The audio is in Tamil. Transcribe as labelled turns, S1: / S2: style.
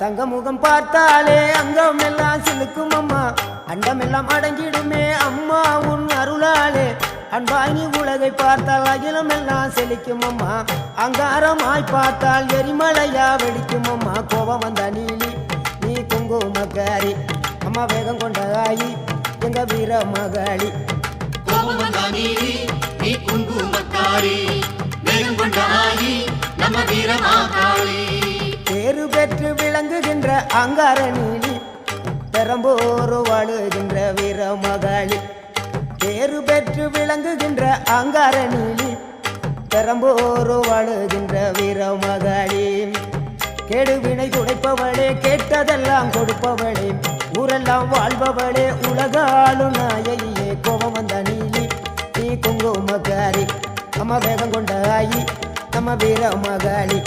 S1: தங்க முகம் பார்த்தாலே அங்கம் எல்லாம் சிலுக்கும் அம்மா, அண்டமெல்லாம் அடங்கிடுமே அம்மா உன் அருளாலே. அன்பாங்கி உலகை பார்த்தால் அகிலம் எல்லாம் செழிக்கும் அம்மா, அங்காரமாய் பார்த்தால் எரிமலையா வெடிக்கும் அம்மா. கோபம் வந்த நீலி நீ குங்குமக்காரி அம்மா, வேகம் கொண்ட ஆயி எங்க வீர மகாளி.
S2: கோபம் வந்த நீலி நீ குங்குமக்காரி, வேகம் கொண்ட ஆயி நம்ம வீர மகாளி.
S1: பேரு பெற்று விளங்குகின்ற அங்கார நீலி, பெரம்போரு வாழுகின்ற வீர மகாளி. பேரு பெற்று விளங்குகின்ற அங்கார நீலி, பெரம்போரு வாழுகின்ற வீர மகாளி. கேடுவினை துடைப்பவளே, கேட்டதெல்லாம் கொடுப்பவளே, ஊரெல்லாம் வாழ்பவளே, உலகாலும் நாயகியே. கோபம் வந்த நீலி நீ குங்குமக்காரி அம்மா, வேகம் கொண்ட ஆயி நம்ம வீர மகாளி.